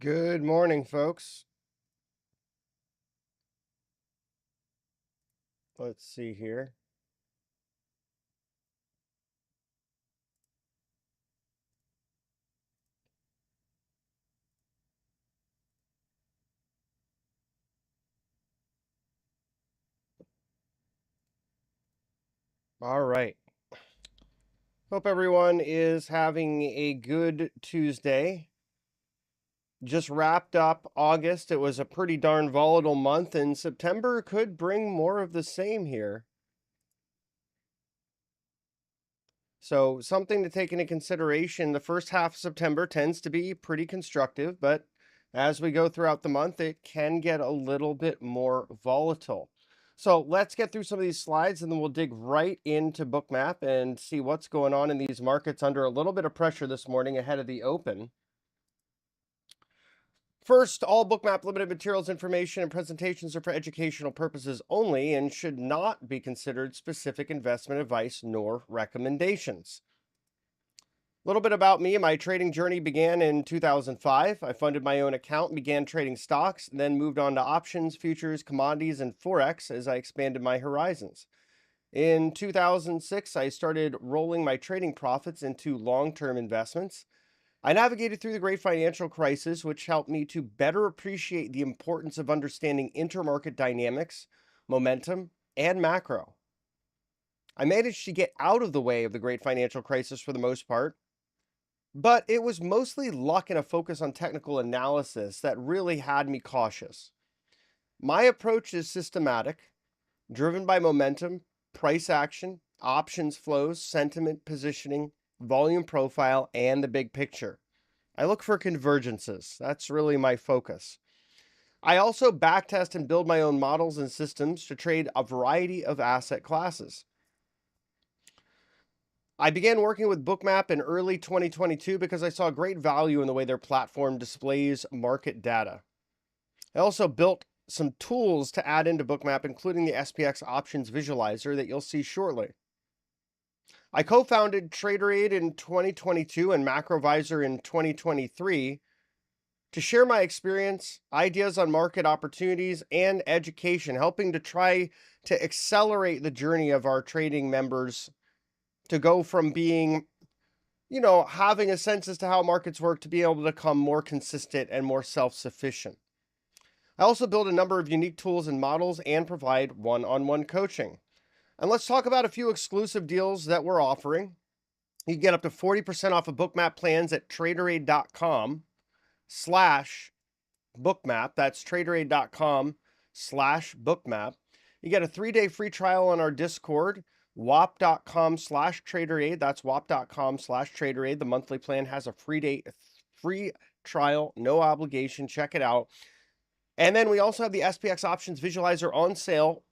Good morning, folks. Let's see here. All right. Hope everyone is having a good Tuesday. Just wrapped up August. It was a pretty darn volatile month, and September could bring more of the same here. So, something to take into consideration. The first half of September tends to be pretty constructive, but as we go throughout the month, it can get a little bit more volatile. So let's get through some of these slides and then we'll dig right into Bookmap and see what's going on in these markets under a little bit of pressure this morning ahead of the open. First, all Bookmap Limited materials, information, and presentations are for educational purposes only and should not be considered specific investment advice nor recommendations. A little bit about me. My trading journey began in 2005. I funded my own account and began trading stocks, then moved on to options, futures, commodities, and Forex as I expanded my horizons. In 2006, I started rolling my trading profits into long-term investments. I navigated through the great financial crisis, which helped me to better appreciate the importance of understanding intermarket dynamics, momentum, and macro. I managed to get out of the way of the great financial crisis for the most part, but it was mostly luck and a focus on technical analysis that really had me cautious. My approach is systematic, driven by momentum, price action, options flows, sentiment positioning, volume profile, and the big picture. I look for convergences. That's really my focus. I also backtest and build my own models and systems to trade a variety of asset classes. I began working with Bookmap in early 2022 because I saw great value in the way their platform displays market data. I also built some tools to add into Bookmap, including the SPX options visualizer that you'll see shortly. I co-founded TraderAid in 2022 and MacroVisor in 2023 to share my experience, ideas on market opportunities, and education, helping to try to accelerate the journey of our trading members to go from being, having a sense as to how markets work to be able to become more consistent and more self-sufficient. I also build a number of unique tools and models and provide one-on-one coaching. And let's talk about a few exclusive deals that we're offering. You can get up to 40% off of Bookmap plans at traderaid.com/bookmap. That's traderaid.com/bookmap. You get a 3-day free trial on our Discord, wap.com/traderaid. That's wap.com/traderaid. The monthly plan has a free trial, no obligation. Check it out. And then we also have the SPX options visualizer on sale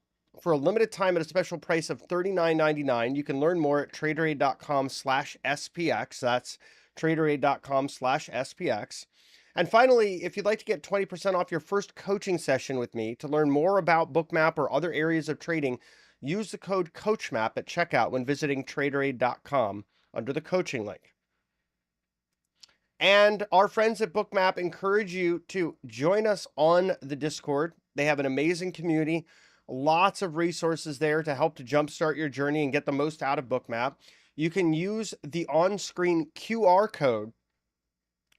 for a limited time at a special price of $39.99. You can learn more at traderaid.com/SPX. That's traderaid.com/SPX. And finally, if you'd like to get 20% off your first coaching session with me to learn more about Bookmap or other areas of trading, use the code COACHMAP at checkout when visiting traderaid.com under the coaching link. And our friends at Bookmap encourage you to join us on the Discord. They have an amazing community, lots of resources there to help to jumpstart your journey and get the most out of Bookmap. You can use the on-screen QR code,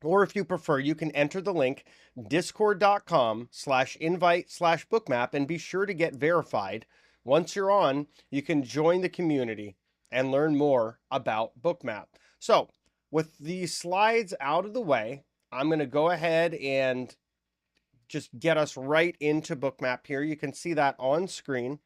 or if you prefer, you can enter the link discord.com/invite/bookmap and be sure to get verified. Once you're on, you can join the community and learn more about Bookmap. So, with these slides out of the way, I'm going to go ahead and just get us right into Bookmap here. You can see that on screen.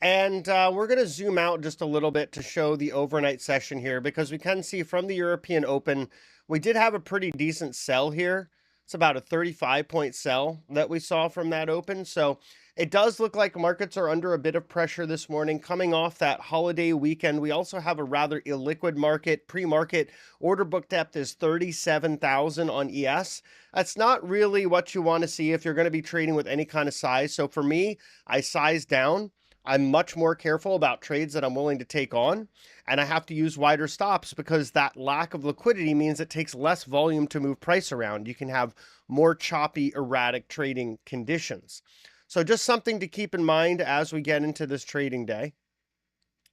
And we're going to zoom out just a little bit to show the overnight session here, because we can see from the European Open, we did have a pretty decent sell here. It's about a 35-point sell that we saw from that open. So it does look like markets are under a bit of pressure this morning coming off that holiday weekend. We also have a rather illiquid market. Pre-market order book depth is 37,000 on ES. That's not really what you want to see if you're going to be trading with any kind of size. So for me, I sized down. I'm much more careful about trades that I'm willing to take on, and I have to use wider stops because that lack of liquidity means it takes less volume to move price around. You can have more choppy, erratic trading conditions. So just something to keep in mind as we get into this trading day.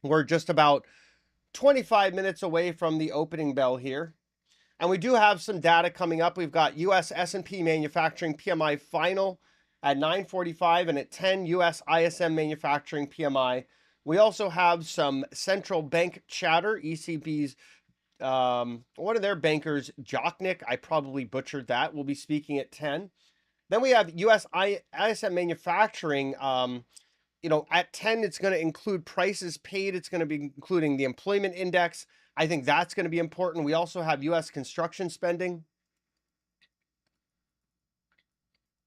We're just about 25 minutes away from the opening bell here. And we do have some data coming up. We've got US S&P manufacturing PMI final at 9:45 and at 10 US ISM manufacturing PMI. We also have some central bank chatter. ECB's one of their bankers, Jochnik, I probably butchered that, will be speaking at 10. Then we have US ISM manufacturing. At 10, it's going to include prices paid. It's going to be including the employment index. I think that's going to be important. We also have US construction spending.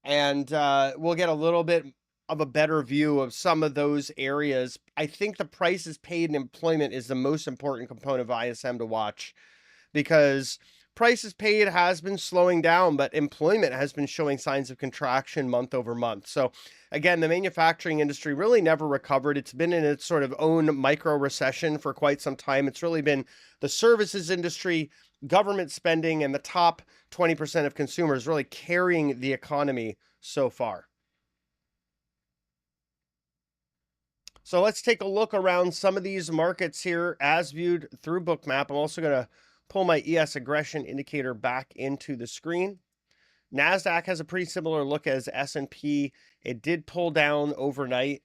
And we'll get a little bit of a better view of some of those areas. I think the prices paid and employment is the most important component of ISM to watch, because prices paid has been slowing down, but employment has been showing signs of contraction month over month. So again, the manufacturing industry really never recovered. It's been in its sort of own micro recession for quite some time. It's really been the services industry, government spending, and the top 20% of consumers really carrying the economy so far. So let's take a look around some of these markets here as viewed through Bookmap. I'm also going to pull my ES aggression indicator back into the screen. NASDAQ has a pretty similar look as S&P. It did pull down overnight,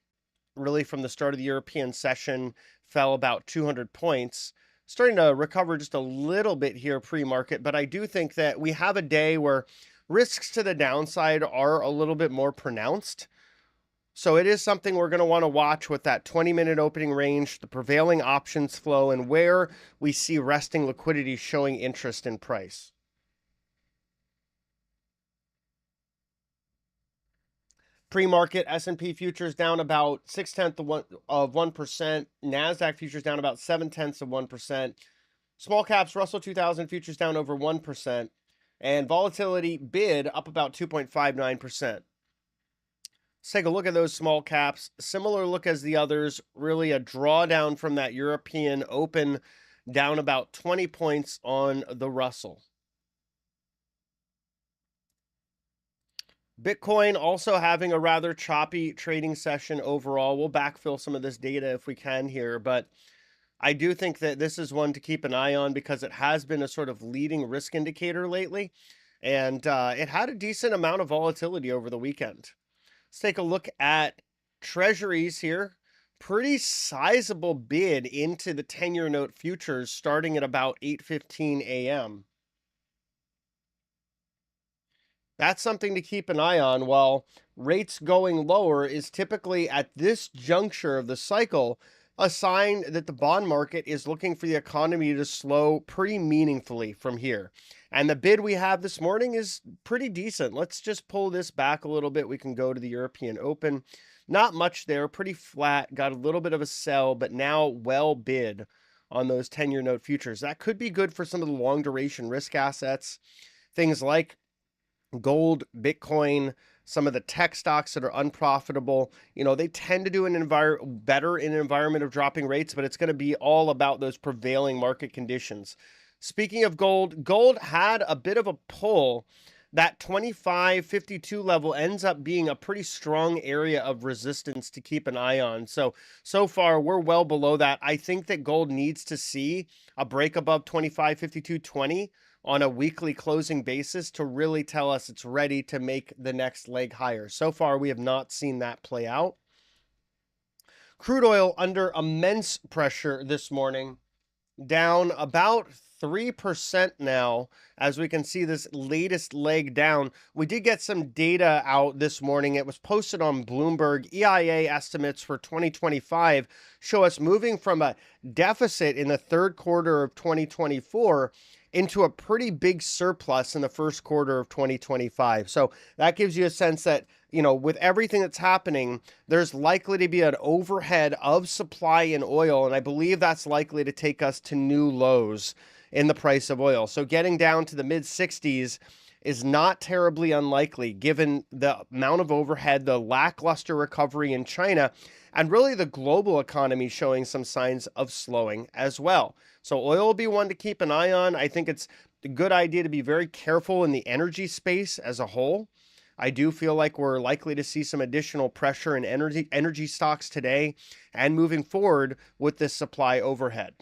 really from the start of the European session, fell about 200 points. Starting to recover just a little bit here pre-market, but I do think that we have a day where risks to the downside are a little bit more pronounced. So it is something we're going to want to watch with that 20-minute opening range, the prevailing options flow, and where we see resting liquidity showing interest in price. Pre-market S&P futures down about 0.6%. NASDAQ futures down about 0.7%. Small caps Russell 2000 futures down over 1%. And volatility bid up about 2.59%. Let's take a look at those small caps. Similar look as the others, really a drawdown from that European open, down about 20 points on the Russell. Bitcoin also having a rather choppy trading session overall. We'll backfill some of this data if we can here, but I do think that this is one to keep an eye on because it has been a sort of leading risk indicator lately, and it had a decent amount of volatility over the weekend. Let's take a look at treasuries here. Pretty sizable bid into the 10-year note futures starting at about 8:15 a.m. That's something to keep an eye on. While rates going lower is typically at this juncture of the cycle a sign that the bond market is looking for the economy to slow pretty meaningfully from here. And the bid we have this morning is pretty decent. Let's just pull this back a little bit. We can go to the European Open. Not much there, pretty flat, got a little bit of a sell, but now well bid on those 10-year note futures. That could be good for some of the long duration risk assets, things like gold, Bitcoin, some of the tech stocks that are unprofitable. They tend to do better in an environment of dropping rates, but it's going to be all about those prevailing market conditions. Speaking of gold, gold had a bit of a pull. That 25.52 level ends up being a pretty strong area of resistance to keep an eye on. So far, we're well below that. I think that gold needs to see a break above 25.52.20 on a weekly closing basis to really tell us it's ready to make the next leg higher. So far, we have not seen that play out. Crude oil under immense pressure this morning, down about 3% now, as we can see this latest leg down. We did get some data out this morning. It was posted on Bloomberg. EIA estimates for 2025 show us moving from a deficit in the third quarter of 2024 into a pretty big surplus in the first quarter of 2025. So that gives you a sense that, with everything that's happening, there's likely to be an overhead of supply in oil, and I believe that's likely to take us to new lows in the price of oil. So getting down to the mid 60s is not terribly unlikely given the amount of overhead, the lackluster recovery in China, and really the global economy showing some signs of slowing as well. So oil will be one to keep an eye on. I think it's a good idea to be very careful in the energy space as a whole. I do feel like we're likely to see some additional pressure in energy stocks today and moving forward with this supply overhead.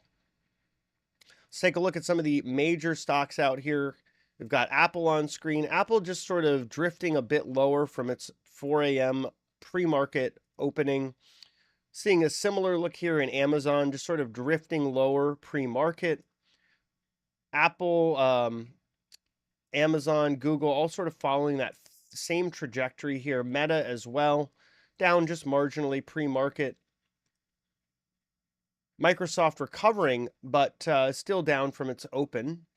Let's take a look at some of the major stocks out here. We've got Apple on screen. Apple just sort of drifting a bit lower from its 4 a.m. pre-market opening. Seeing a similar look here in Amazon, just sort of drifting lower pre-market. Apple, Amazon, Google, all sort of following that same trajectory here. Meta as well, down just marginally pre-market. Microsoft recovering, but still down from its open.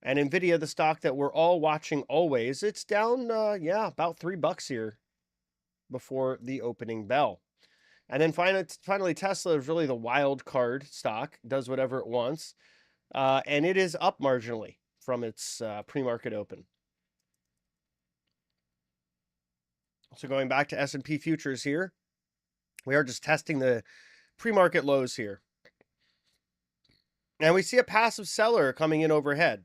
And NVIDIA, the stock that we're all watching always, it's down, about $3 here before the opening bell. And then finally, Tesla is really the wild card stock, does whatever it wants, and it is up marginally from its pre-market open. So going back to S&P futures here, we are just testing the pre-market lows here. And we see a passive seller coming in overhead.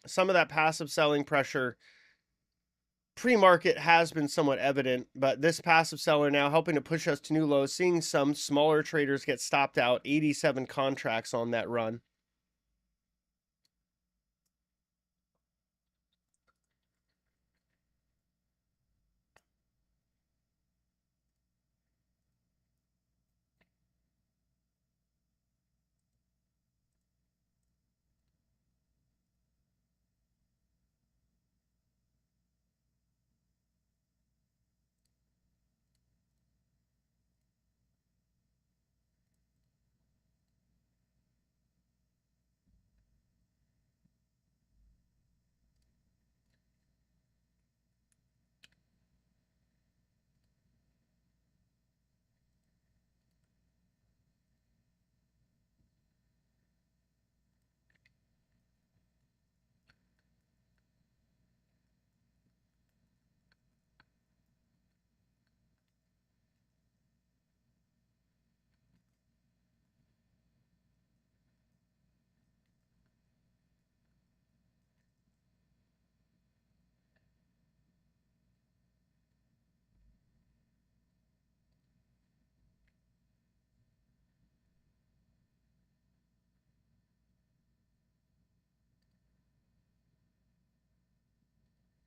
Some of that passive selling pressure pre-market has been somewhat evident, but this passive seller now helping to push us to new lows, seeing some smaller traders get stopped out, 87 contracts on that run.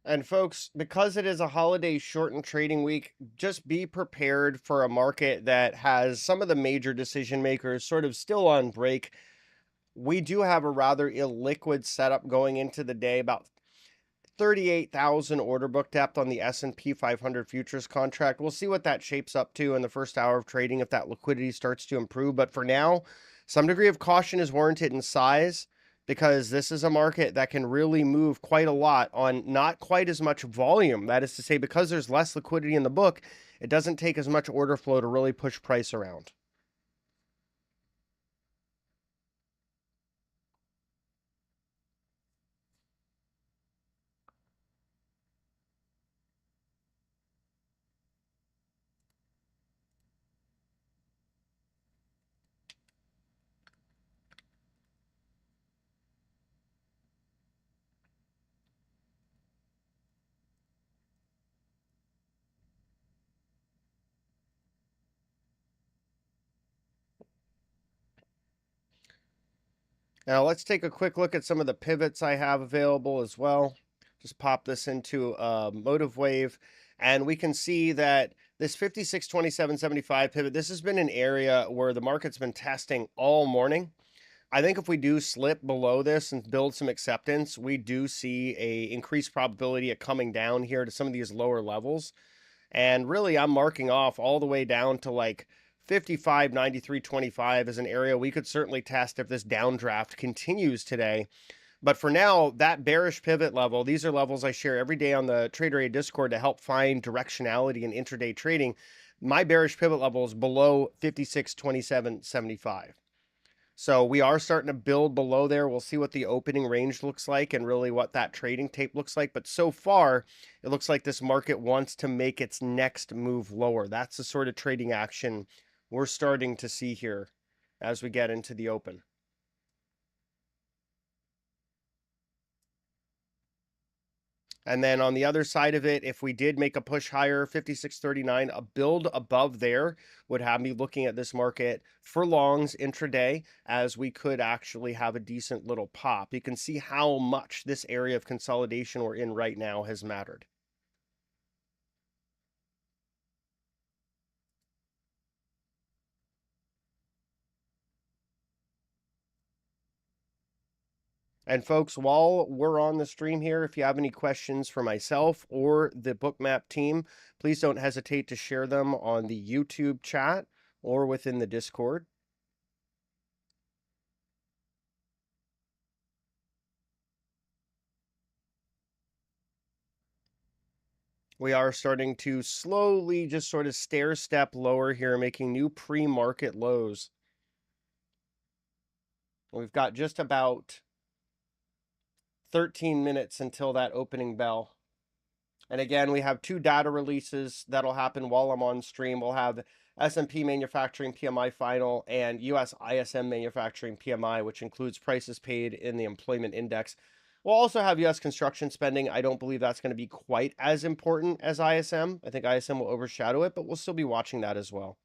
And folks, because it is a holiday shortened trading week, just be prepared for a market that has some of the major decision makers sort of still on break. We do have a rather illiquid setup going into the day, about 38,000 order book depth on the S&P 500 futures contract. We'll see what that shapes up to in the first hour of trading if that liquidity starts to improve. But for now, some degree of caution is warranted in size, because this is a market that can really move quite a lot on not quite as much volume. That is to say, because there's less liquidity in the book, it doesn't take as much order flow to really push price around. Now let's take a quick look at some of the pivots I have available as well. Just pop this into a motive wave, and we can see that this 56.2775 pivot, this has been an area where the market's been testing all morning. I think if we do slip below this and build some acceptance, we do see a increased probability of coming down here to some of these lower levels. And really, I'm marking off all the way down to like 55.9325 as an area we could certainly test if this downdraft continues today. But for now, that bearish pivot level, these are levels I share every day on the Trader A Discord to help find directionality in intraday trading. My bearish pivot level is below 56.2775. So we are starting to build below there. We'll see what the opening range looks like and really what that trading tape looks like. But so far, it looks like this market wants to make its next move lower. That's the sort of trading action we're starting to see here as we get into the open. And then on the other side of it, if we did make a push higher, 56.39, a build above there would have me looking at this market for longs intraday, as we could actually have a decent little pop. You can see how much this area of consolidation we're in right now has mattered. And folks, while we're on the stream here, if you have any questions for myself or the Bookmap team, please don't hesitate to share them on the YouTube chat or within the Discord. We are starting to slowly just sort of stair step lower here, making new pre-market lows. We've got just about 13 minutes until that opening bell. And again, we have two data releases that'll happen while I'm on stream. We'll have S&P manufacturing PMI final and US ISM manufacturing PMI, which includes prices paid in the employment index. We'll also have US construction spending. I don't believe that's going to be quite as important as ISM. I think ISM will overshadow it, but we'll still be watching that as well.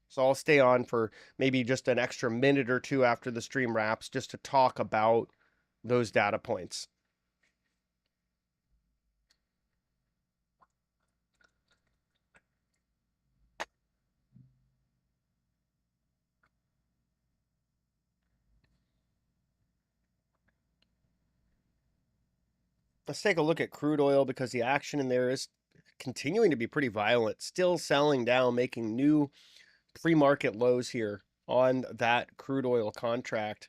So I'll stay on for maybe just an extra minute or two after the stream wraps just to talk about those data points. Let's take a look at crude oil, because the action in there is continuing to be pretty violent, still selling down, making new pre-market lows here on that crude oil contract.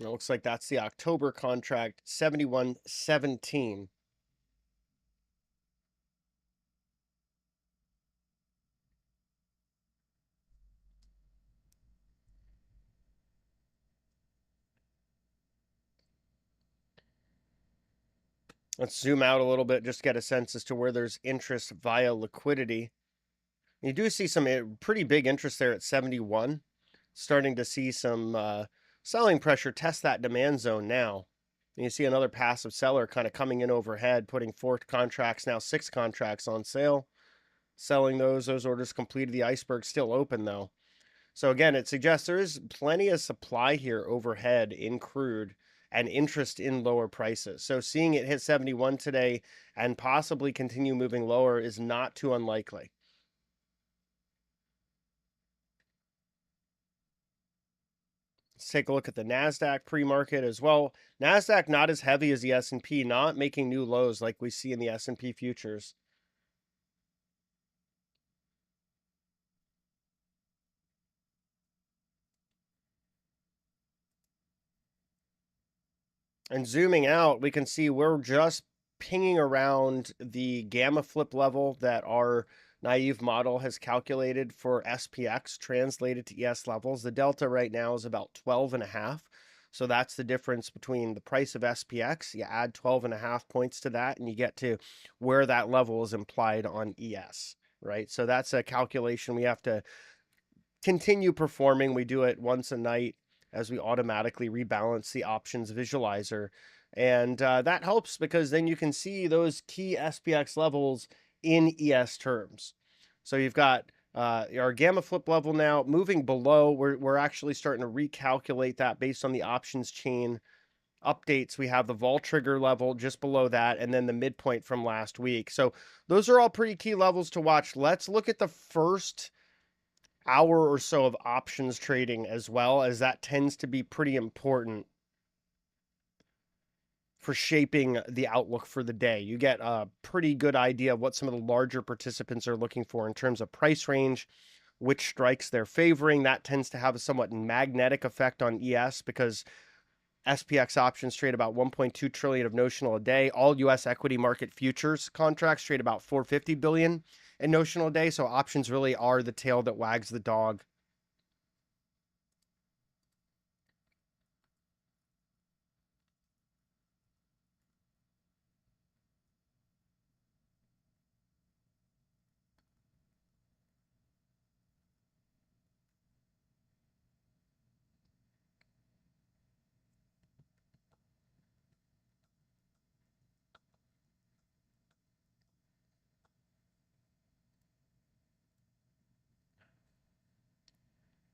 It looks like that's the October contract, 71.17. Let's zoom out a little bit, just get a sense as to where there's interest via liquidity. You do see some pretty big interest there at 71. Starting to see some selling pressure test that demand zone now. And you see another passive seller kind of coming in overhead, putting 4 contracts, now 6 contracts on sale. Selling those orders completed. The iceberg still open though. So again, it suggests there is plenty of supply here overhead in crude and interest in lower prices. So seeing it hit 71 today and possibly continue moving lower is not too unlikely. Let's take a look at the NASDAQ pre-market as well. NASDAQ not as heavy as the S&P, not making new lows like we see in the S&P futures. And zooming out, we can see we're just pinging around the gamma flip level that our naive model has calculated for SPX translated to ES levels. The delta right now is about 12.5. So that's the difference between the price of SPX. You add 12.5 points to that, and you get to where that level is implied on ES, right? So that's a calculation we have to continue performing. We do it once a night as we automatically rebalance the options visualizer. And that helps, because then you can see those key SPX levels in ES terms. So you've got our gamma flip level now moving below. We're actually starting to recalculate that based on the options chain updates. We have the vol trigger level just below that, and then the midpoint from last week. So those are all pretty key levels to watch. Let's look at the first hour or so of options trading as well, as that tends to be pretty important for shaping the outlook for the day. You get a pretty good idea of what some of the larger participants are looking for in terms of price range, which strikes they're favoring. That tends to have a somewhat magnetic effect on ES, because SPX options trade about 1.2 trillion of notional a day. All US equity market futures contracts trade about 450 billion. in notional a day. So options really are the tail that wags the dog.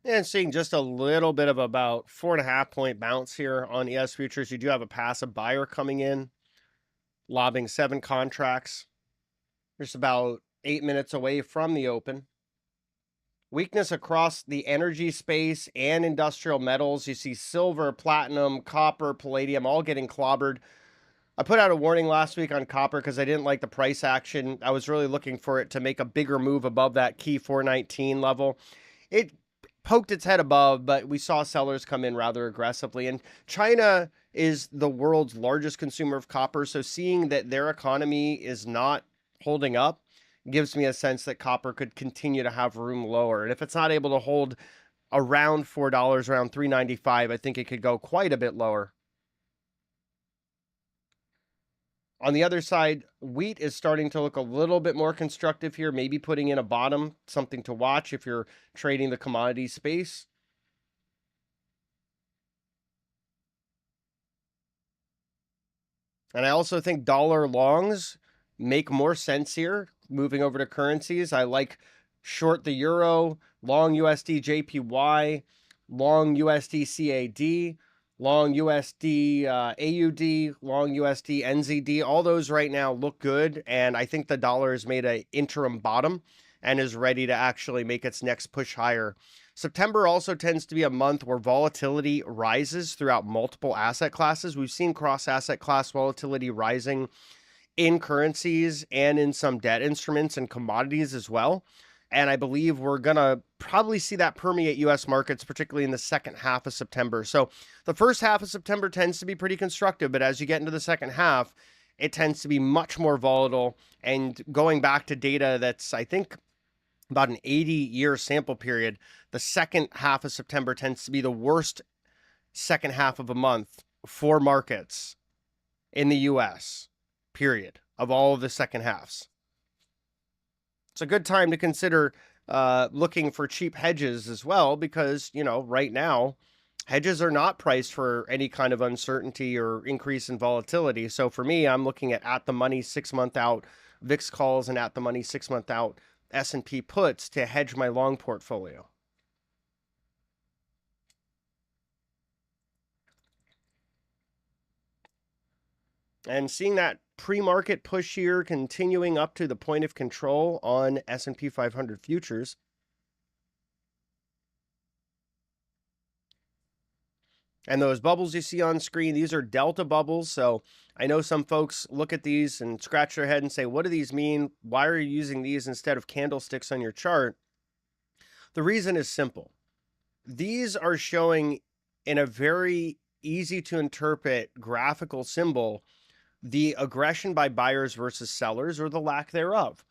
And seeing just a little bit of about 4.5 point bounce here on ES futures. You do have a passive buyer coming in, lobbing 7 contracts. Just about 8 minutes away from the open. Weakness across the energy space and industrial metals. You see silver, platinum, copper, palladium all getting clobbered. I put out a warning last week on copper because I didn't like the price action. I was really looking for it to make a bigger move above that key 419 level. It poked its head above, but we saw sellers come in rather aggressively. And China is the world's largest consumer of copper. So seeing that their economy is not holding up gives me a sense that copper could continue to have room lower. And if it's not able to hold around $4, around $3.95, I think it could go quite a bit lower. On the other side, wheat is starting to look a little bit more constructive here, maybe putting in a bottom, something to watch if you're trading the commodity space. And I also think dollar longs make more sense here, moving over to currencies. I like short the euro, long USD JPY, long USD CAD, long USD AUD, long USD NZD. All those right now look good. And I think the dollar has made an interim bottom and is ready to actually make its next push higher. September also tends to be a month where volatility rises throughout multiple asset classes. We've seen cross asset class volatility rising in currencies and in some debt instruments and commodities as well. And I believe we're going to probably see that permeate US markets, particularly in the second half of September. So the first half of September tends to be pretty constructive, but as you get into the second half, it tends to be much more volatile. And going back to data that's, I think, about an 80-year sample period, the second half of September tends to be the worst second half of a month for markets in the US, period, of all of the second halves. It's a good time to consider looking for cheap hedges as well, because, you know, right now, hedges are not priced for any kind of uncertainty or increase in volatility. So for me, I'm looking at the money 6-month out VIX calls and at the money 6-month out S&P puts to hedge my long portfolio. And seeing that pre-market push here continuing up to the point of control on S&P 500 futures. And those bubbles you see on screen, these are delta bubbles. So I know some folks look at these and scratch their head and say, what do these mean? Why are you using these instead of candlesticks on your chart? The reason is simple. These are showing in a very easy to interpret graphical symbol the aggression by buyers versus sellers, or the lack thereof.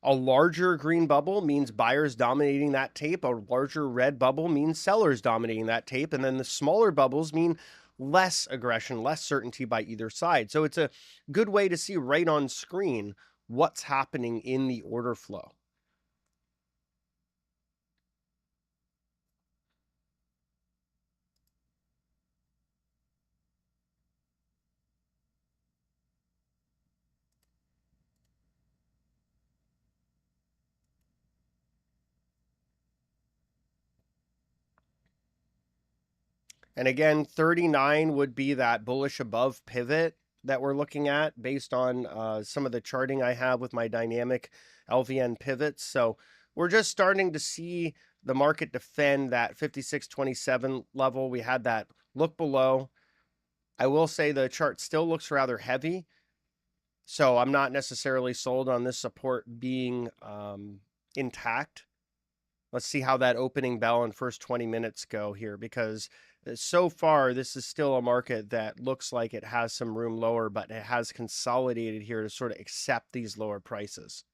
A larger green bubble means buyers dominating that tape. A larger red bubble means sellers dominating that tape. And then the smaller bubbles mean less aggression, less certainty by either side. So it's a good way to see right on screen what's happening in the order flow. And again, 39 would be that bullish above pivot that we're looking at based on some of the charting I have with my dynamic LVN pivots. So we're just starting to see the market defend that 56.27 level. We had that look below. I will say the chart still looks rather heavy, so I'm not necessarily sold on this support being intact. Let's see how that opening bell and first 20 minutes go here, because so far this is still a market that looks like it has some room lower, but it has consolidated here to sort of accept these lower prices.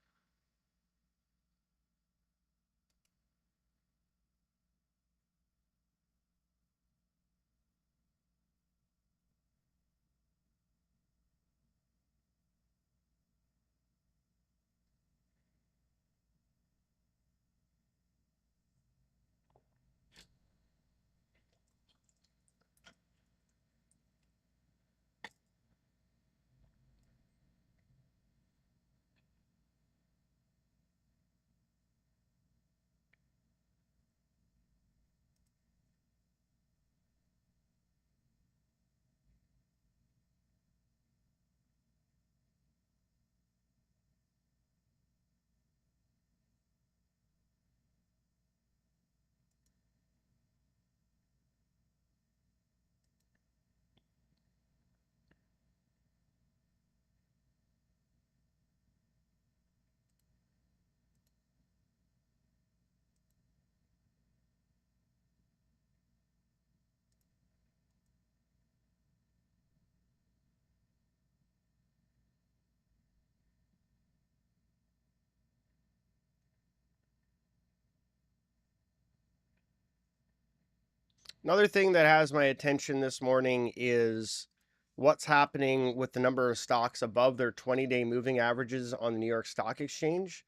Another thing that has my attention this morning is what's happening with the number of stocks above their 20-day moving averages on the New York Stock Exchange.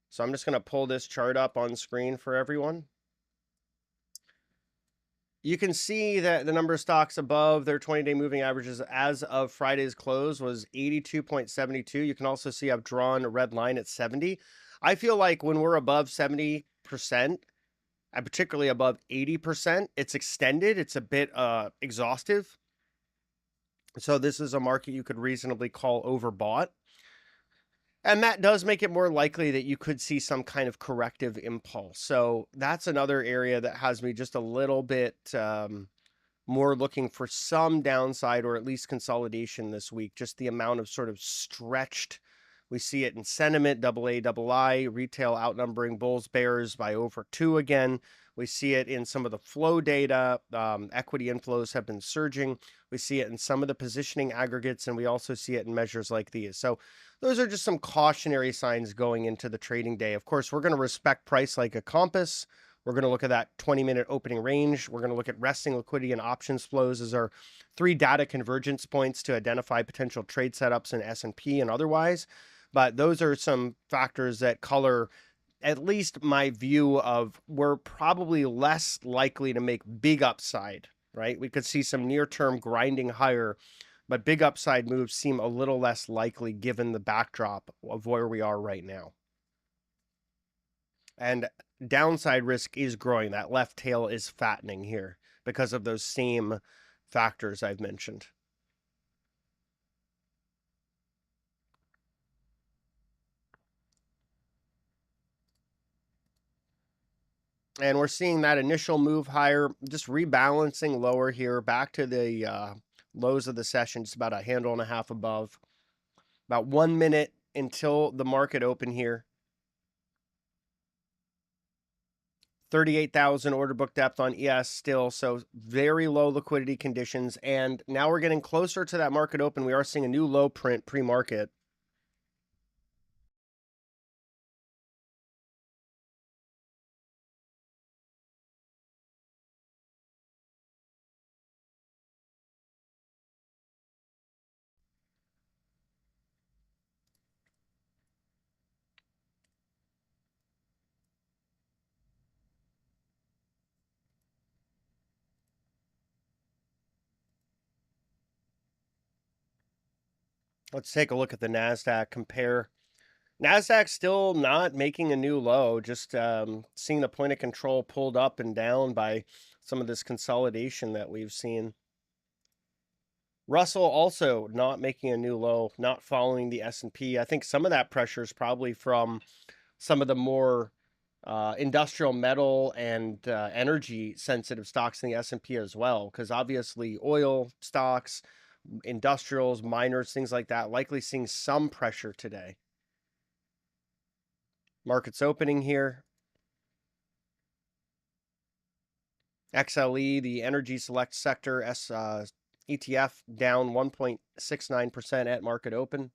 So I'm just going to pull this chart up on screen for everyone. You can see that the number of stocks above their 20-day moving averages as of Friday's close was 82.72. You can also see I've drawn a red line at 70. I feel like when we're above 70%, and particularly above 80%, it's extended. It's a bit exhaustive. So this is a market you could reasonably call overbought. And that does make it more likely that you could see some kind of corrective impulse. So that's another area that has me just a little bit more looking for some downside or at least consolidation this week. Just the amount of sort of stretched, we see it in sentiment, AA, retail outnumbering bulls, bears by over 2 again. We see it in some of the flow data. Equity inflows have been surging. We see it in some of the positioning aggregates, and we also see it in measures like these. So those are just some cautionary signs going into the trading day. Of course, we're going to respect price like a compass. We're going to look at that 20-minute opening range. We're going to look at resting liquidity and options flows as our 3 data convergence points to identify potential trade setups in S&P and otherwise. But those are some factors that color at least my view of we're probably less likely to make big upside, right? We could see some near-term grinding higher, but big upside moves seem a little less likely given the backdrop of where we are right now. And downside risk is growing. That left tail is fattening here because of those same factors I've mentioned. And we're seeing that initial move higher, just rebalancing lower here, back to the lows of the session, just about a handle and a half above. About 1 minute until the market open here. 38,000 order book depth on ES still, so very low liquidity conditions. And now we're getting closer to that market open. We are seeing a new low print pre-market. Let's take a look at the NASDAQ, compare. NASDAQ still not making a new low, just seeing the point of control pulled up and down by some of this consolidation that we've seen. Russell also not making a new low, not following the S&P. I think some of that pressure is probably from some of the more industrial metal and energy sensitive stocks in the S&P as well, because obviously oil stocks, industrials, miners, things like that, likely seeing some pressure today. Markets opening here. XLE, the energy select sector ETF, down 1.69% at market open.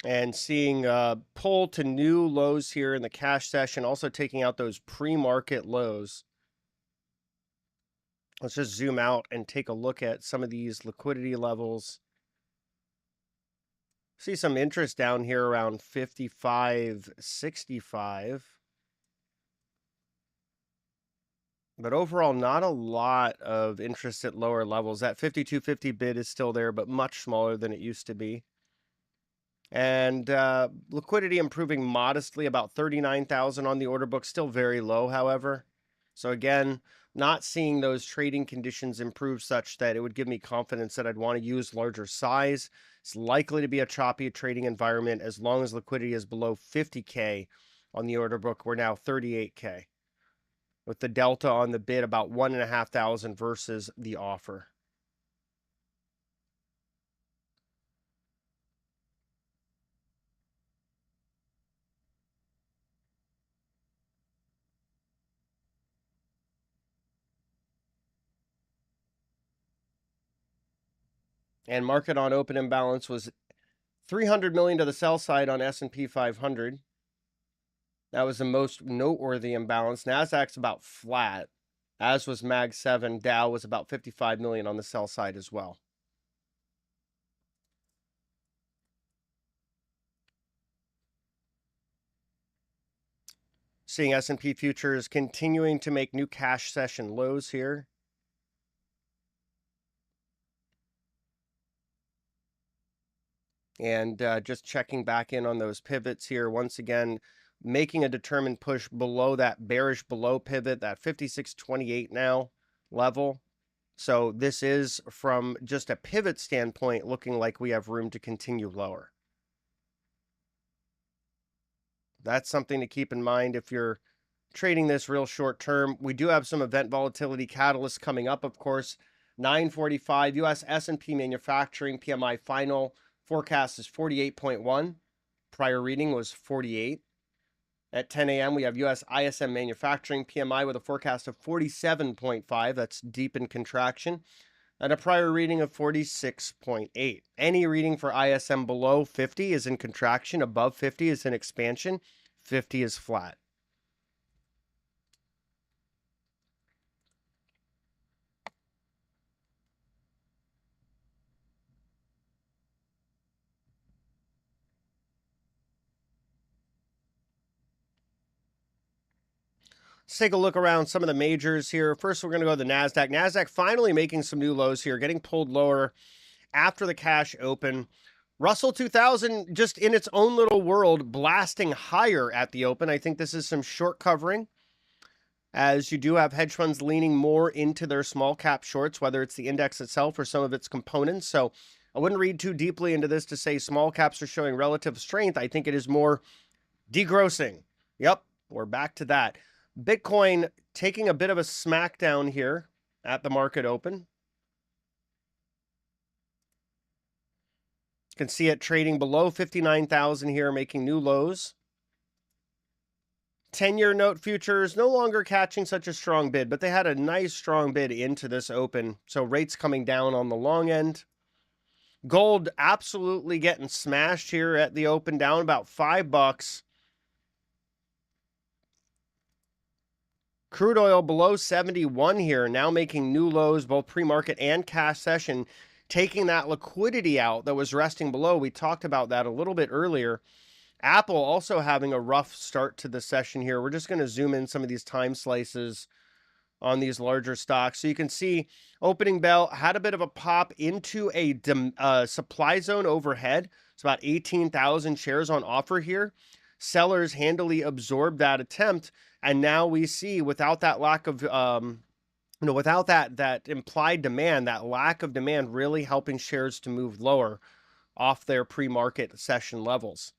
And seeing pull to new lows here in the cash session, also taking out those pre-market lows. Let's just zoom out and take a look at some of these liquidity levels. See some interest down here around 55.65. But overall, not a lot of interest at lower levels. That 52.50 bid is still there, but much smaller than it used to be. And liquidity improving modestly, about 39,000 on the order book, still very low, however. So again, not seeing those trading conditions improve such that it would give me confidence that I'd want to use larger size. It's likely to be a choppy trading environment as long as liquidity is below 50K on the order book. We're now 38K, with the delta on the bid about 1,500 versus the offer. And market on open imbalance was 300 million to the sell side on S&P 500. That was the most noteworthy imbalance. Nasdaq's about flat, as was Mag 7. Dow was about 55 million on the sell side as well. Seeing S&P futures continuing to make new cash session lows here. And just checking back in on those pivots here. Once again, making a determined push below that bearish below pivot, that 56.28 now level. So this is, from just a pivot standpoint, looking like we have room to continue lower. That's something to keep in mind if you're trading this real short term. We do have some event volatility catalysts coming up, of course. 9:45 US S&P manufacturing PMI final forecast is 48.1. Prior reading was 48. At 10 a.m., we have US ISM manufacturing PMI with a forecast of 47.5. That's deep in contraction. And a prior reading of 46.8. Any reading for ISM below 50 is in contraction. Above 50 is in expansion. 50 is flat. Let's take a look around some of the majors here. First, we're going to go to the NASDAQ. NASDAQ finally making some new lows here, getting pulled lower after the cash open. Russell 2000 just in its own little world, blasting higher at the open. I think this is some short covering, as you do have hedge funds leaning more into their small cap shorts, whether it's the index itself or some of its components. So I wouldn't read too deeply into this to say small caps are showing relative strength. I think it is more degrossing. Yep, we're back to that. Bitcoin taking a bit of a smackdown here at the market open. You can see it trading below 59,000 here, making new lows. 10-year note futures no longer catching such a strong bid, but they had a nice strong bid into this open. So rates coming down on the long end. Gold absolutely getting smashed here at the open, down about $5. Crude oil below 71 here, now making new lows, both pre-market and cash session, taking that liquidity out that was resting below. We talked about that a little bit earlier. Apple also having a rough start to the session here. We're just going to zoom in some of these time slices on these larger stocks. So you can see opening bell had a bit of a pop into a supply zone overhead. It's about 18,000 shares on offer here. Sellers handily absorbed that attempt. And now we see, without that lack of, without that implied demand, that lack of demand really helping shares to move lower off their pre-market session levels.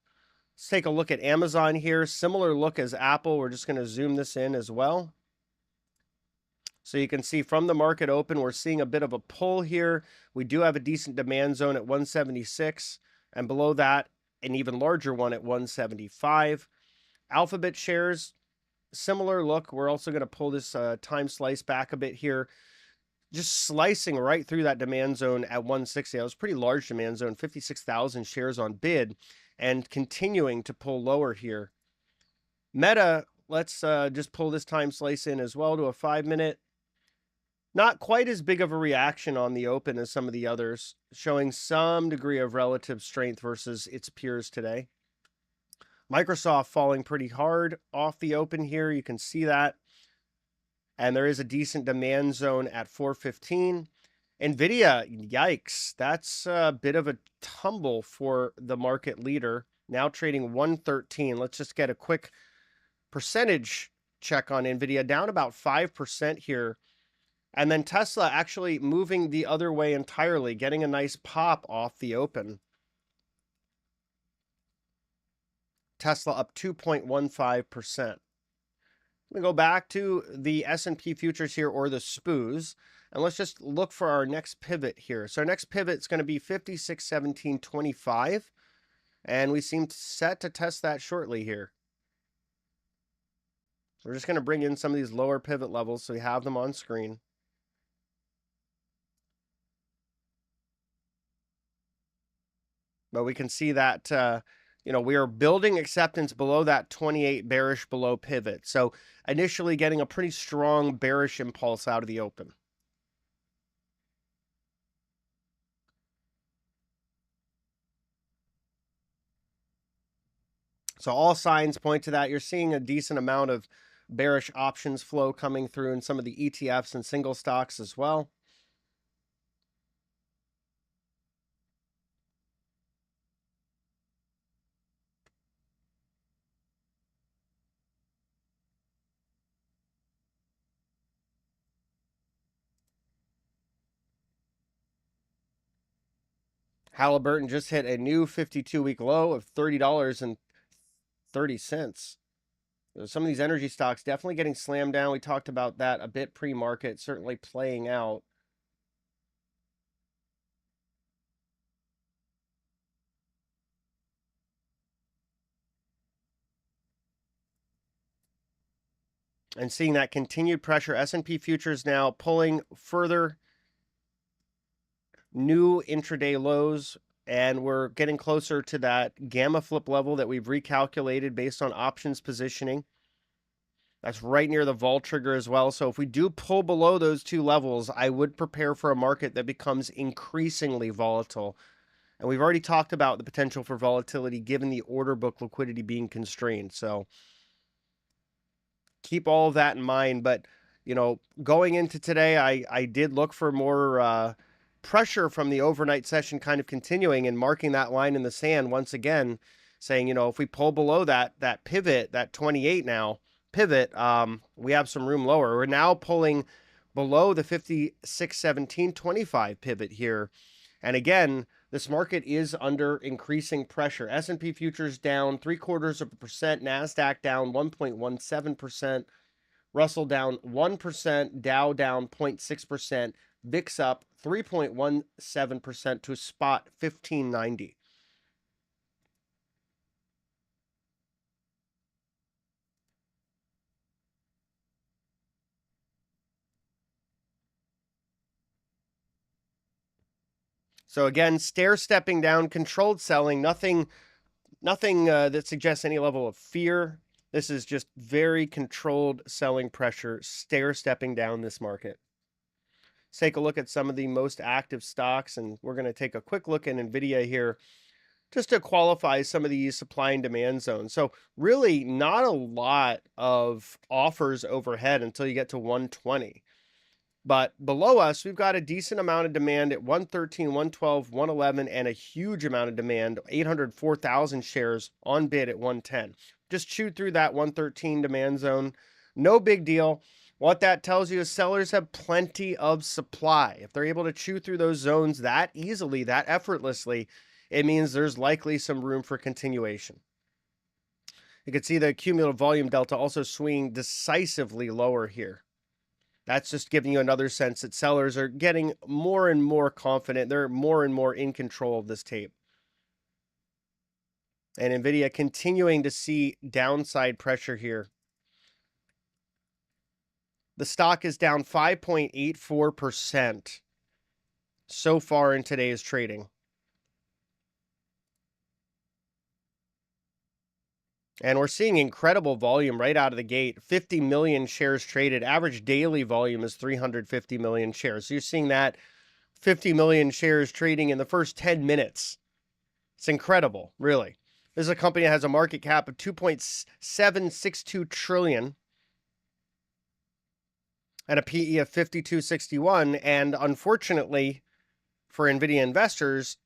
Let's take a look at Amazon here. Similar look as Apple. We're just going to zoom this in as well. So you can see from the market open, we're seeing a bit of a pull here. We do have a decent demand zone at 176, and below that, an even larger one at 175. Alphabet shares, similar look. We're also going to pull this time slice back a bit here, just slicing right through that demand zone at 160. That was a pretty large demand zone, 56,000 shares on bid, and continuing to pull lower here. Meta, let's just pull this time slice in as well to a 5-minute. Not quite as big of a reaction on the open as some of the others, showing some degree of relative strength versus its peers today. Microsoft falling pretty hard off the open here. You can see that. And there is a decent demand zone at 415. NVIDIA, yikes, that's a bit of a tumble for the market leader. Now trading 113. Let's just get a quick percentage check on NVIDIA, down about 5% here. And then Tesla actually moving the other way entirely, getting a nice pop off the open. Tesla up 2.15%. We go back to the S&P futures here, or the SPOOs, and let's just look for our next pivot here. So our next pivot is going to be 56.1725, and we seem set to test that shortly here. We're just going to bring in some of these lower pivot levels so we have them on screen. But we can see that we are building acceptance below that 28 bearish below pivot. So initially getting a pretty strong bearish impulse out of the open. So all signs point to that. You're seeing a decent amount of bearish options flow coming through in some of the ETFs and single stocks as well. Halliburton just hit a new 52-week low of $30.30. Some of these energy stocks definitely getting slammed down. We talked about that a bit pre-market, certainly playing out. And seeing that continued pressure, S&P futures now pulling further new intraday lows, and we're getting closer to that gamma flip level that we've recalculated based on options positioning. That's right near the vol trigger as well. So if we do pull below those two levels, I would prepare for a market that becomes increasingly volatile. And we've already talked about the potential for volatility given the order book liquidity being constrained. So keep all of that in mind. But, going into today, I did look for more pressure from the overnight session kind of continuing and marking that line in the sand once again, saying, if we pull below that pivot, that 28 now pivot, we have some room lower. We're now pulling below the 56.1725 pivot here. And again, this market is under increasing pressure. S&P futures down 0.75%, NASDAQ down 1.17%, Russell down 1%, Dow down 0.6%, VIX up 3.17% to spot 1590. So again, stair-stepping down, controlled selling, nothing that suggests any level of fear. This is just very controlled selling pressure, stair-stepping down this market. Let's take a look at some of the most active stocks, and we're going to take a quick look at NVIDIA here just to qualify some of these supply and demand zones. So really not a lot of offers overhead until you get to 120. But below us, we've got a decent amount of demand at 113, 112, 111, and a huge amount of demand, 804,000 shares on bid at 110. Just chewed through that 113 demand zone. No big deal. What that tells you is sellers have plenty of supply. If they're able to chew through those zones that easily, that effortlessly, it means there's likely some room for continuation. You can see the cumulative volume delta also swinging decisively lower here. That's just giving you another sense that sellers are getting more and more confident. They're more and more in control of this tape. And NVIDIA continuing to see downside pressure here. The stock is down 5.84% so far in today's trading. And we're seeing incredible volume right out of the gate. 50 million shares traded. Average daily volume is 350 million shares. So you're seeing that 50 million shares trading in the first 10 minutes. It's incredible, really. This is a company that has a market cap of $2.762 trillion. and a PE of 52.61. And unfortunately for NVIDIA investors,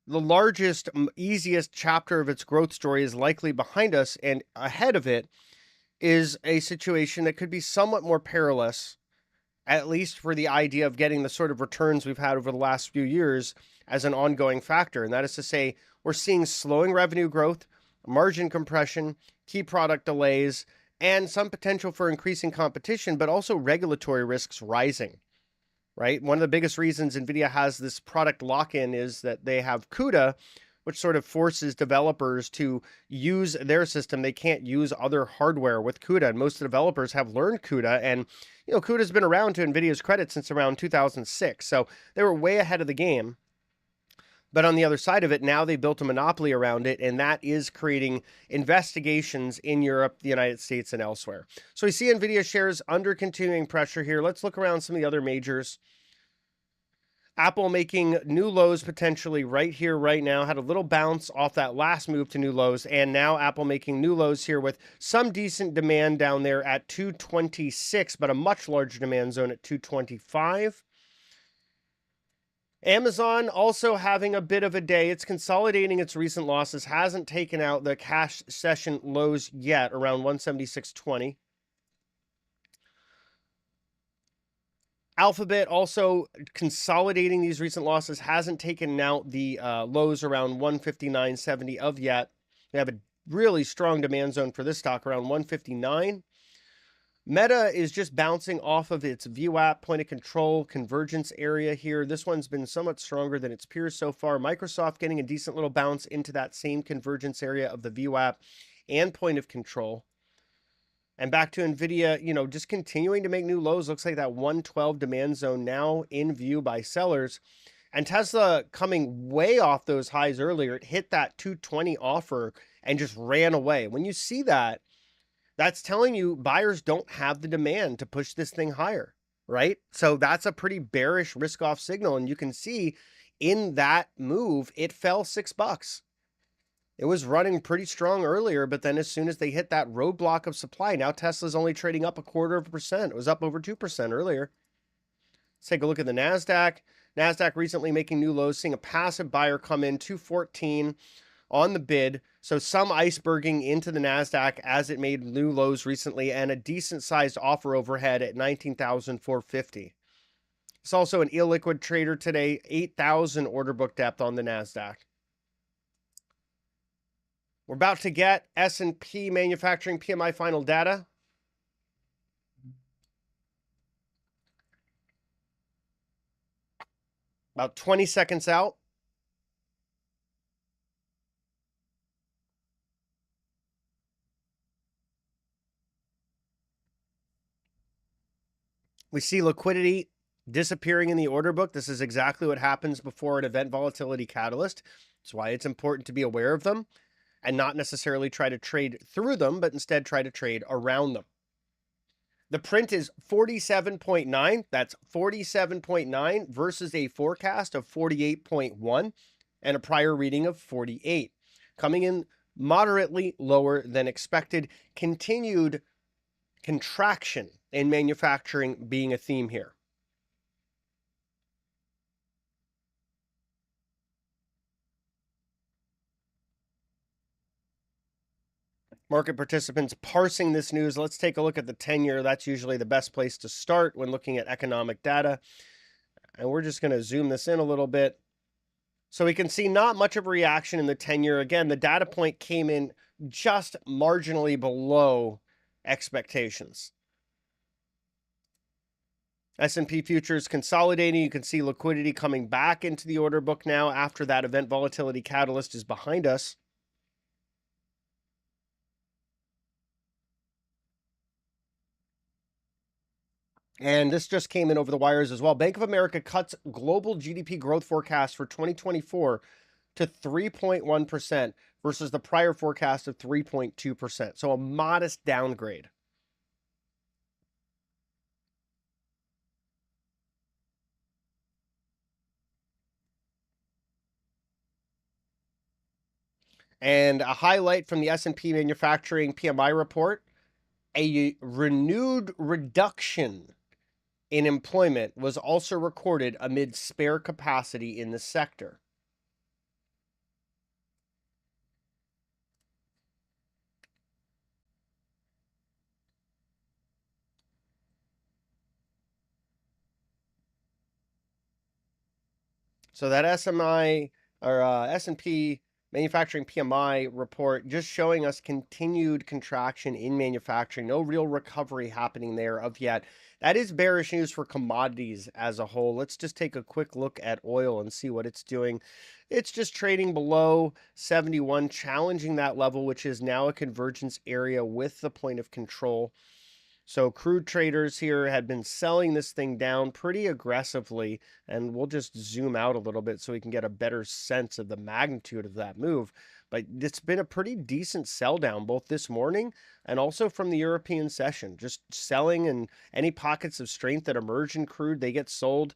the largest, easiest chapter of its growth story is likely behind us, and ahead of it is a situation that could be somewhat more perilous, at least for the idea of getting the sort of returns we've had over the last few years as an ongoing factor. And that is to say, we're seeing slowing revenue growth, margin compression, key product delays, and some potential for increasing competition, but also regulatory risks rising, right? One of the biggest reasons NVIDIA has this product lock-in is that they have CUDA, which sort of forces developers to use their system. They can't use other hardware with CUDA, and most developers have learned CUDA. And, CUDA's been around, to NVIDIA's credit, since around 2006. So they were way ahead of the game. But on the other side of it, now they built a monopoly around it, and that is creating investigations in Europe, the United States, and elsewhere. So we see NVIDIA shares under continuing pressure here. Let's look around some of the other majors. Apple making new lows potentially right here, right now. Had a little bounce off that last move to new lows, and now Apple making new lows here with some decent demand down there at 226, but a much larger demand zone at 225. Amazon also having a bit of a day. It's consolidating its recent losses, hasn't taken out the cash session lows yet, around 176.20. Alphabet also consolidating these recent losses, hasn't taken out the lows around 159.70 of yet. They have a really strong demand zone for this stock around 159. Meta is just bouncing off of its VWAP point of control convergence area here. This one's been somewhat stronger than its peers so far. Microsoft getting a decent little bounce into that same convergence area of the VWAP and point of control. And back to NVIDIA, just continuing to make new lows. Looks like that 112 demand zone now in view by sellers. And Tesla coming way off those highs earlier. It hit that 220 offer and just ran away. When you see that, that's telling you buyers don't have the demand to push this thing higher, right? So that's a pretty bearish risk-off signal. And you can see in that move, it fell $6. It was running pretty strong earlier, but then as soon as they hit that roadblock of supply, now Tesla's only trading up 0.25%. It was up over 2% earlier. Let's take a look at the NASDAQ. NASDAQ recently making new lows, seeing a passive buyer come in, 214 on the bid. So some iceberging into the NASDAQ as it made new lows recently, and a decent-sized offer overhead at 19,450. It's also an illiquid trader today, 8,000 order book depth on the NASDAQ. We're about to get S&P manufacturing PMI final data. About 20 seconds out. We see liquidity disappearing in the order book. This is exactly what happens before an event volatility catalyst. That's why it's important to be aware of them and not necessarily try to trade through them, but instead try to trade around them. The print is 47.9. That's 47.9 versus a forecast of 48.1 and a prior reading of 48. Coming in moderately lower than expected. Continued contraction in manufacturing being a theme here. Market participants parsing this news. Let's take a look at the 10-year. That's usually the best place to start when looking at economic data. And we're just going to zoom this in a little bit. So we can see not much of a reaction in the 10-year. Again, the data point came in just marginally below expectations. S&P futures consolidating. You can see liquidity coming back into the order book now after that event volatility catalyst is behind us. And this just came in over the wires as well. Bank of America cuts global GDP growth forecast for 2024 to 3.1% versus the prior forecast of 3.2%. So a modest downgrade. And a highlight from the S&P manufacturing PMI report, a renewed reduction in employment was also recorded amid spare capacity in the sector. So that SMI or S&P manufacturing PMI report just showing us continued contraction in manufacturing, no real recovery happening there of yet. That is bearish news for commodities as a whole. Let's just take a quick look at oil and see what it's doing. It's just trading below 71, challenging that level, which is now a convergence area with the point of control. So crude traders here had been selling this thing down pretty aggressively, and we'll just zoom out a little bit so we can get a better sense of the magnitude of that move. But it's been a pretty decent sell down both this morning and also from the European session. Just selling, and any pockets of strength that emerge in crude, they get sold.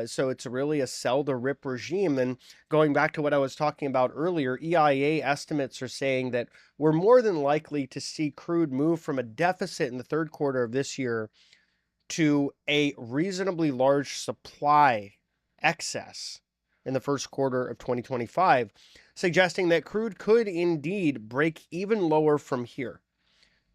So it's really a sell to rip regime. And going back to what I was talking about earlier, EIA estimates are saying that we're more than likely to see crude move from a deficit in the third quarter of this year to a reasonably large supply excess in the first quarter of 2025, suggesting that crude could indeed break even lower from here.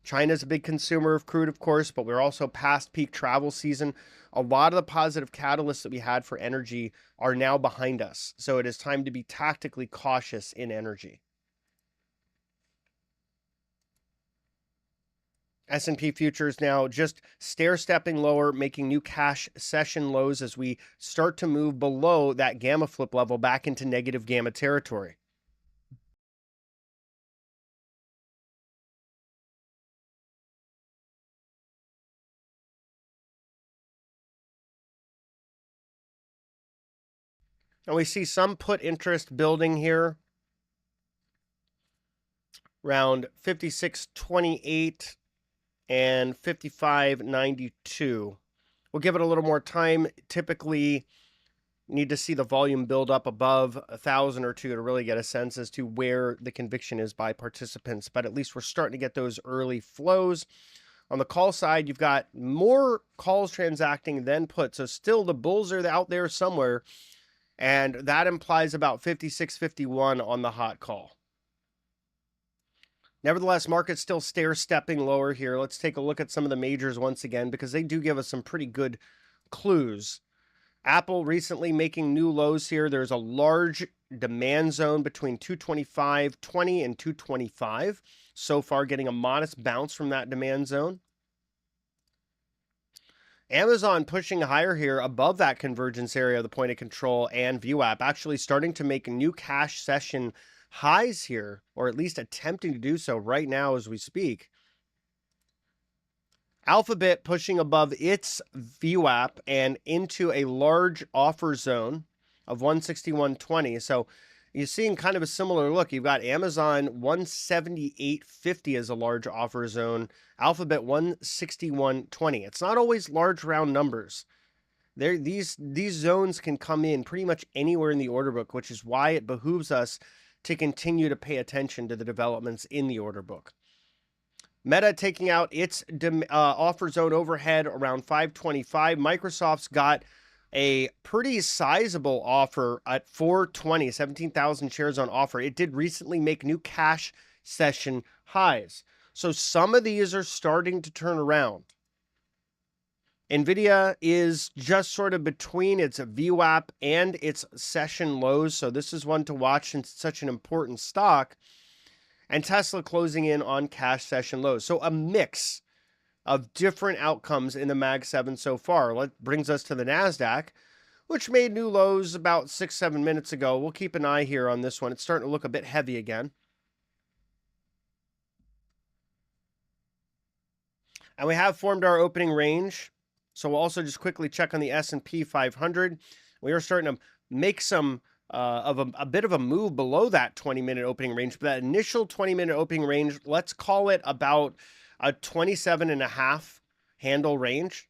China's a big consumer of crude, of course, but we're also past peak travel season. A lot of the positive catalysts that we had for energy are now behind us, so it is time to be tactically cautious in energy. S&P futures now just stair-stepping lower, making new cash session lows as we start to move below that gamma flip level back into negative gamma territory. And we see some put interest building here around 56.28 and 55.92. We'll give it a little more time. Typically, need to see the volume build up above 1,000 or two to really get a sense as to where the conviction is by participants. But at least we're starting to get those early flows. On the call side, you've got more calls transacting than puts. So still the bulls are out there somewhere. And that implies about 56.51 on the hot call. Nevertheless, market's still stair-stepping lower here. Let's take a look at some of the majors once again, because they do give us some pretty good clues. Apple recently making new lows here. There's a large demand zone between 225.20 and 225. So far, getting a modest bounce from that demand zone. Amazon pushing higher here above that convergence area of the point of control and VWAP, actually starting to make new cash session highs here, or at least attempting to do so right now as we speak. Alphabet pushing above its VWAP and into a large offer zone of 161.20. So you're seeing kind of a similar look. You've got Amazon 178.50 as a large offer zone, Alphabet 161.20. It's not always large round numbers. These zones can come in pretty much anywhere in the order book, which is why it behooves us to continue to pay attention to the developments in the order book. Meta taking out its offer zone overhead around 525. Microsoft's got a pretty sizable offer at 420, 17,000 shares on offer. It did recently make new cash session highs. So some of these are starting to turn around. NVIDIA is just sort of between its VWAP and its session lows. So this is one to watch since it's such an important stock. And Tesla closing in on cash session lows. So a mix of different outcomes in the Mag 7 so far. That brings us to the NASDAQ, which made new lows about 6-7 minutes ago. We'll keep an eye here on this one. It's starting to look a bit heavy again. And we have formed our opening range. So we'll also just quickly check on the S&P 500. We are starting to make some a bit of a move below that 20-minute opening range. But that initial 20-minute opening range, let's call it about a 27.5 handle range.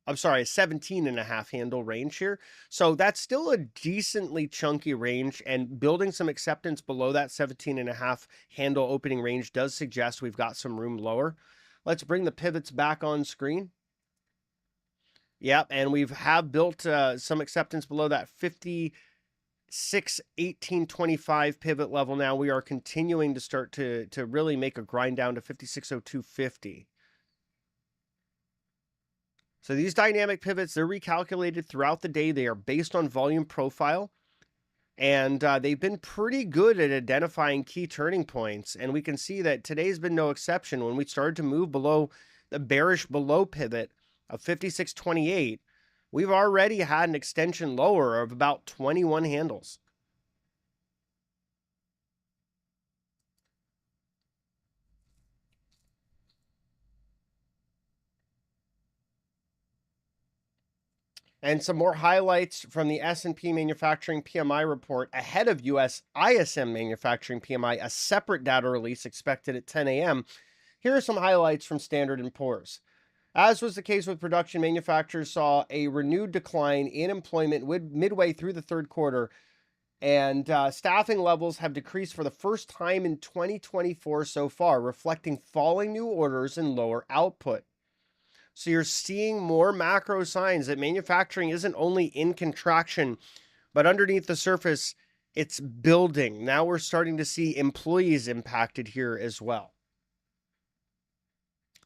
I'm sorry, a 17.5 handle range here. So that's still a decently chunky range, and building some acceptance below that 17.5 handle opening range does suggest we've got some room lower. Let's bring the pivots back on screen. Yep, and we have built some acceptance below that 56.1825 pivot level. Now we are continuing to start to really make a grind down to 56.0250. So these dynamic pivots, they're recalculated throughout the day. They are based on volume profile, and they've been pretty good at identifying key turning points. And we can see that today's been no exception. When we started to move below the bearish below pivot of 56.28, we've already had an extension lower of about 21 handles. And some more highlights from the S&P Manufacturing PMI report ahead of US ISM Manufacturing PMI, a separate data release expected at 10 a.m. Here are some highlights from Standard & Poor's. As was the case with production, manufacturers saw a renewed decline in employment midway through the third quarter, and staffing levels have decreased for the first time in 2024 so far, reflecting falling new orders and lower output. So you're seeing more macro signs that manufacturing isn't only in contraction, but underneath the surface, it's building. Now we're starting to see employees impacted here as well.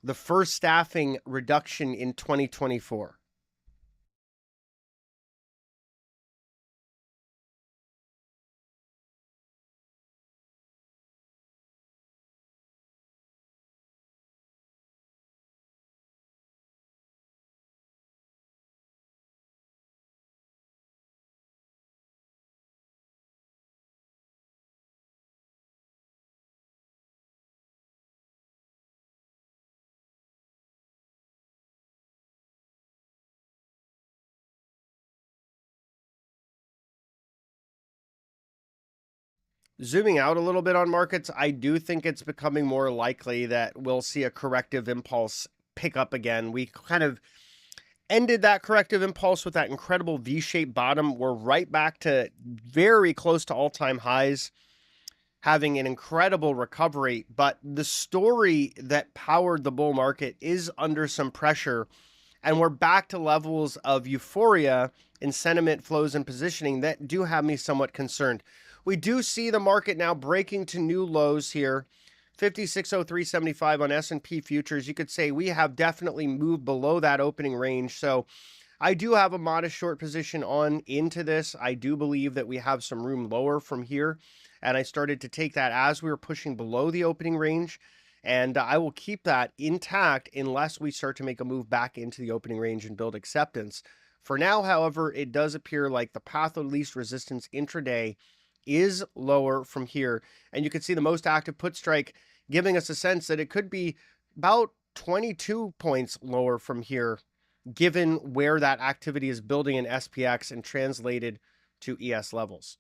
The first staffing reduction in 2024. Zooming out a little bit on markets, I do think it's becoming more likely that we'll see a corrective impulse pick up again. We kind of ended that corrective impulse with that incredible V-shaped bottom. We're right back to very close to all-time highs, having an incredible recovery. But the story that powered the bull market is under some pressure, and we're back to levels of euphoria in sentiment, flows, and positioning that do have me somewhat concerned. We do see the market now breaking to new lows here. 5603.75 on S&P futures. You could say we have definitely moved below that opening range. So I do have a modest short position on into this. I do believe that we have some room lower from here. And I started to take that as we were pushing below the opening range. And I will keep that intact unless we start to make a move back into the opening range and build acceptance. For now, however, it does appear like the path of least resistance intraday is lower from here. And you can see the most active put strike giving us a sense that it could be about 22 points lower from here, given where that activity is building in SPX and translated to ES levels.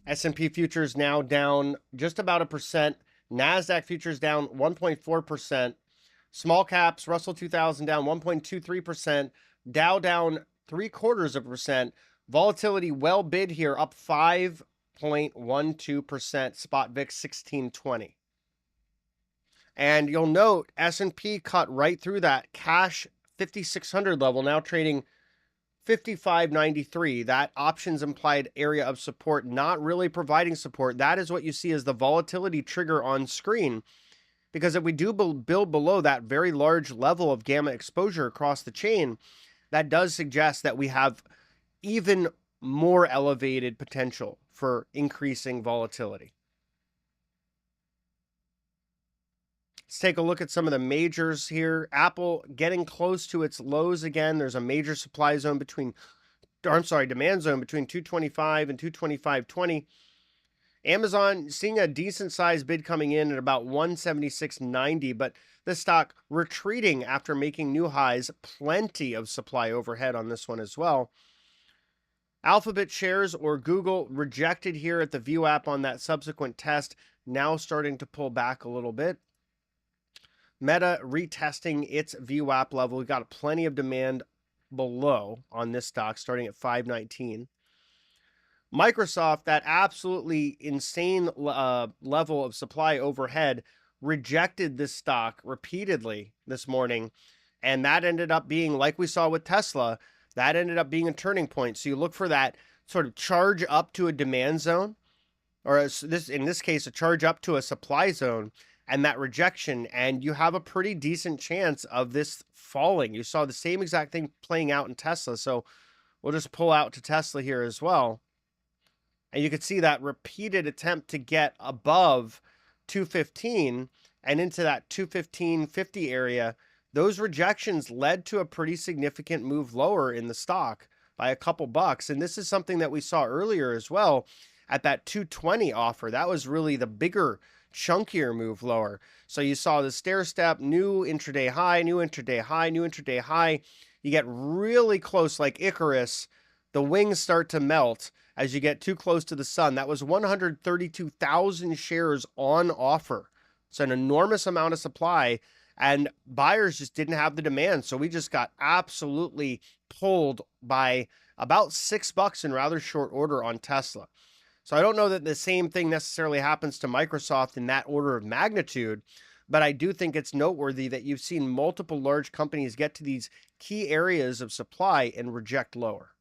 S&P futures now down just about 1%. NASDAQ futures down 1.4%. Small caps, Russell 2000 down 1.23%. Dow down 0.75%. Volatility well bid here, up 5.12%. Spot VIX 1620. And you'll note S&P cut right through that cash 5,600 level, now trading 55.93. That options implied area of support, not really providing support. That is what you see as the volatility trigger on screen. Because if we do build below that very large level of gamma exposure across the chain, that does suggest that we have even more elevated potential for increasing volatility. Let's take a look at some of the majors here. Apple getting close to its lows again. There's a major supply zone between, demand zone between 225 and 225.20. Amazon seeing a decent sized bid coming in at about 176.90, but the stock retreating after making new highs. Plenty of supply overhead on this one as well. Alphabet shares or Google rejected here at the VWAP on that subsequent test, now starting to pull back a little bit. Meta retesting its VWAP level. We've got plenty of demand below on this stock, starting at 519. Microsoft, that absolutely insane level of supply overhead, rejected this stock repeatedly this morning, And that ended up being, like we saw with Tesla, that ended up being a turning point. So you look for that sort of charge up to a demand zone, or in this case, a charge up to a supply zone, and that rejection, and you have a pretty decent chance of this falling. You saw the same exact thing playing out in Tesla. So we'll just pull out to Tesla here as well. And you could see that repeated attempt to get above 215 and into that 215.50 area. Those rejections led to a pretty significant move lower in the stock by a couple bucks. And this is something that we saw earlier as well at that 220 offer. That was really the bigger, chunkier move lower. So you saw the stair step, new intraday high, new intraday high, new intraday high. You get really close like Icarus. The wings start to melt as you get too close to the sun. That was 132,000 shares on offer. It's an enormous amount of supply, and buyers just didn't have the demand. So we just got absolutely pulled by about $6 in rather short order on Tesla. So I don't know that the same thing necessarily happens to Microsoft in that order of magnitude, but I do think it's noteworthy that you've seen multiple large companies get to these key areas of supply and reject lower.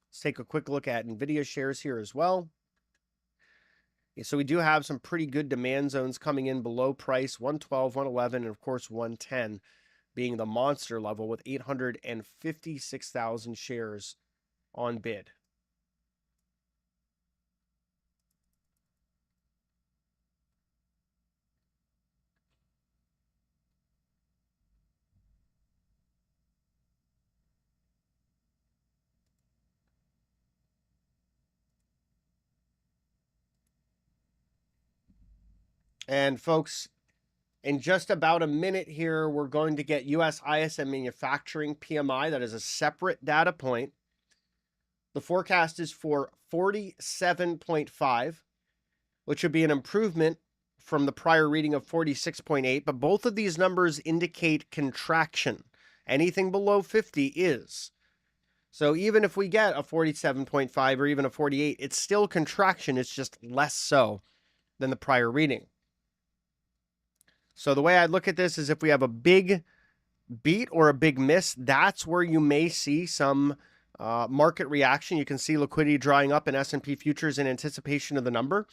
Let's take a quick look at NVIDIA shares here as well. So we do have some pretty good demand zones coming in below price, 112, 111, and of course 110 being the monster level with 856,000 shares on bid. And folks, in just about a minute here, we're going to get US ISM manufacturing PMI. That is a separate data point. The forecast is for 47.5, which would be an improvement from the prior reading of 46.8. But both of these numbers indicate contraction. Anything below 50 is. So even if we get a 47.5 or even a 48, it's still contraction. It's just less so than the prior reading. So the way I look at this is if we have a big beat or a big miss, that's where you may see some market reaction. You can see liquidity drying up in S&P futures in anticipation of the number.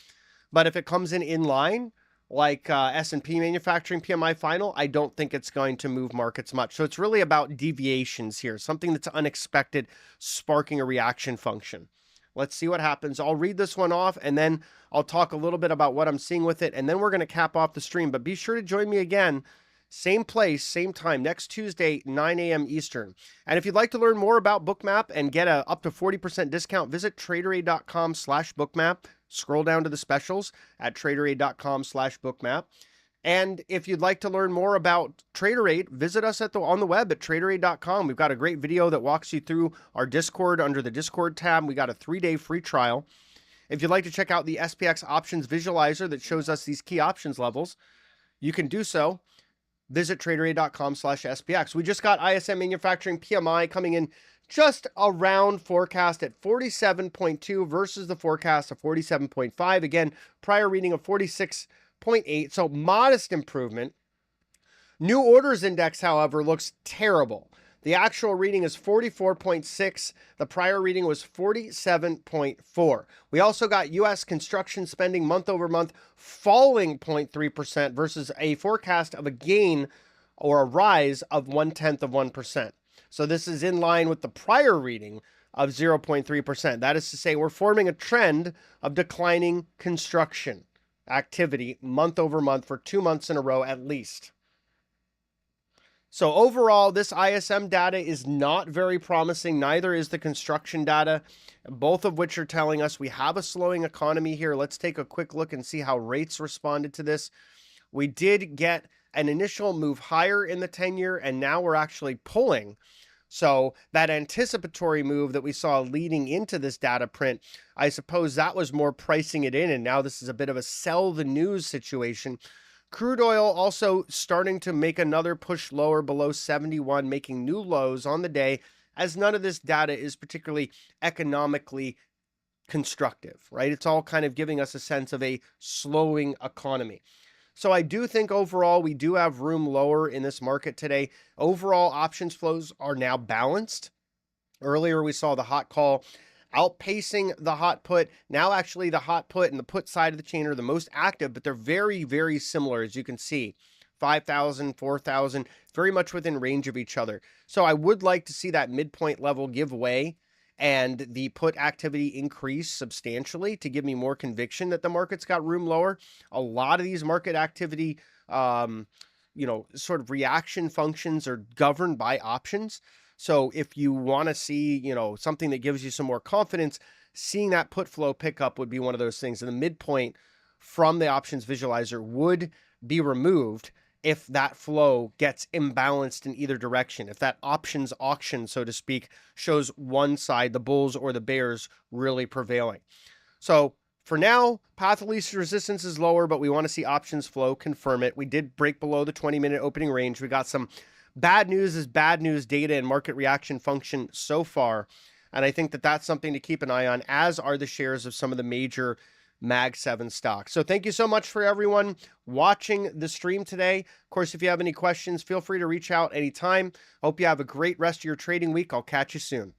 But if it comes in line, like S&P manufacturing PMI final, I don't think it's going to move markets much. So it's really about deviations here, something that's unexpected, sparking a reaction function. Let's see what happens. I'll read this one off, and then I'll talk a little bit about what I'm seeing with it, and then we're going to cap off the stream. But be sure to join me again, same place, same time, next Tuesday, 9 a.m. Eastern. And if you'd like to learn more about Bookmap and get a up to 40% discount, visit TraderAid.com/bookmap. Scroll down to the specials at TraderAid.com/bookmap. And if you'd like to learn more about TraderAid, visit us on the web at TraderAid.com. We've got a great video that walks you through our Discord under the Discord tab. We got a 3-day free trial. If you'd like to check out the SPX options visualizer that shows us these key options levels, you can do so. Visit TraderAid.com/SPX. We just got ISM manufacturing PMI coming in just around forecast at 47.2 versus the forecast of 47.5. Again, prior reading of 46.8, so modest improvement. New orders index, however, looks terrible. The actual reading is 44.6. The prior reading was 47.4. We also got U.S. construction spending month over month falling 0.3% versus a forecast of a gain or a rise of 0.1%. So this is in line with the prior reading of 0.3%. That is to say, we're forming a trend of declining construction activity month over month for 2 months in a row at least. So overall, this ISM data is not very promising. Neither is the construction data, both of which are telling us we have a slowing economy here. Let's take a quick look and see how rates responded to this. We did get an initial move higher in the 10-year, and now we're actually pulling. So that anticipatory move that we saw leading into this data print, I suppose that was more pricing it in, and now this is a bit of a sell the news situation. Crude oil also starting to make another push lower below 71, making new lows on the day, as none of this data is particularly economically constructive, right? It's all kind of giving us a sense of a slowing economy. So I do think overall we do have room lower in this market today. Overall options flows are now balanced. Earlier we saw the hot call outpacing the hot put. Now actually the hot put and the put side of the chain are the most active, but they're very, very similar, as you can see. 5,000, 4,000, very much within range of each other. So I would like to see that midpoint level give way and the put activity increase substantially to give me more conviction that the market's got room lower. A lot of these market activity, sort of reaction functions are governed by options. So if you want to see, something that gives you some more confidence, seeing that put flow pick up would be one of those things. And the midpoint from the options visualizer would be removed if that flow gets imbalanced in either direction. If that options auction, so to speak, shows one side, the bulls or the bears, really prevailing. So for now, path of least resistance is lower, but we want to see options flow confirm it. We did break below the 20-minute opening range. We got some bad news is bad news data and market reaction function so far. And I think that that's something to keep an eye on, as are the shares of some of the major Mag 7 stocks. So thank you so much for everyone watching the stream today. Of course, if you have any questions, feel free to reach out anytime. Hope you have a great rest of your trading week. I'll catch you soon.